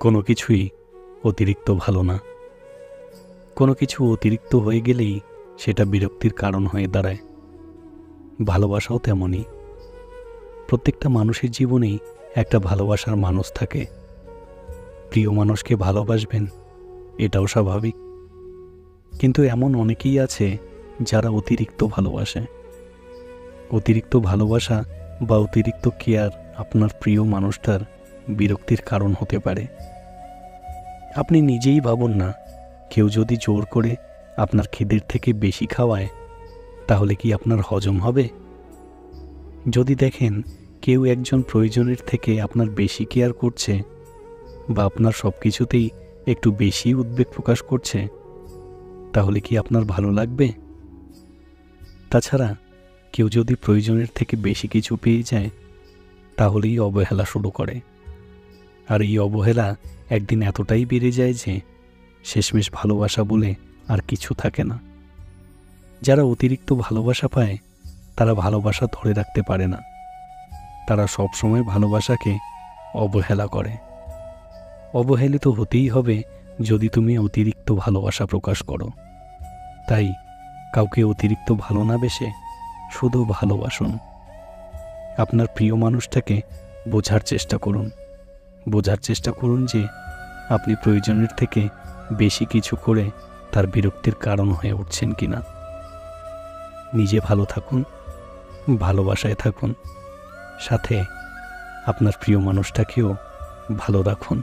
কোনো কিছুই অতিরিক্ত ভালো না। কোনো কিছু অতিরিক্ত হয়ে গেলেই সেটা বিরক্তির কারণ হয়ে দাঁড়ায়। ভালোবাসাও তেমনই। প্রত্যেকটা মানুষের জীবনেই একটা ভালোবাসার মানুষ থাকে। প্রিয় মানুষকে ভালোবাসবেন, এটাও স্বাভাবিক। কিন্তু এমন অনেকেই আছে যারা অতিরিক্ত ভালোবাসে। অতিরিক্ত ভালোবাসা বা অতিরিক্ত কেয়ার আপনার প্রিয় মানুষটার বিরক্তির কারণ হতে পারে। আপনি নিজেই ভাবুন না, কেউ যদি জোর করে আপনার খিদের থেকে বেশি খাওয়ায়, তাহলে কি আপনার হজম হবে? যদি দেখেন কেউ একজন প্রয়োজনের থেকে আপনার বেশি কেয়ার করছে বা আপনার সব কিছুতেই একটু বেশি উদ্বেগ প্রকাশ করছে, তাহলে কি আপনার ভালো লাগবে? তাছাড়া কেউ যদি প্রয়োজনের থেকে বেশি কিছু পেয়ে যায়, তাহলেই অবহেলা শুরু করে। আর এই অবহেলা একদিন এতটাই বেড়ে যায় যে শেষমেশ ভালোবাসা বলে আর কিছু থাকে না। যারা অতিরিক্ত ভালোবাসা পায়, তারা ভালোবাসা ধরে রাখতে পারে না। তারা সবসময় ভালোবাসাকে অবহেলা করে। অবহেলিত হতেই হবে যদি তুমি অতিরিক্ত ভালোবাসা প্রকাশ করো। তাই কাউকে অতিরিক্ত ভালো না বেসে শুধু ভালোবাসুন। আপনার প্রিয় মানুষটাকে বোঝার চেষ্টা করুন। বোঝার চেষ্টা করুন যে আপনি প্রয়োজনের থেকে বেশি কিছু করে তার বিরক্তির কারণ হয়ে উঠছেন কিনা। নিজে ভালো থাকুন, ভালোবাসায় থাকুন, সাথে আপনার প্রিয় মানুষটাকেও ভালো রাখুন।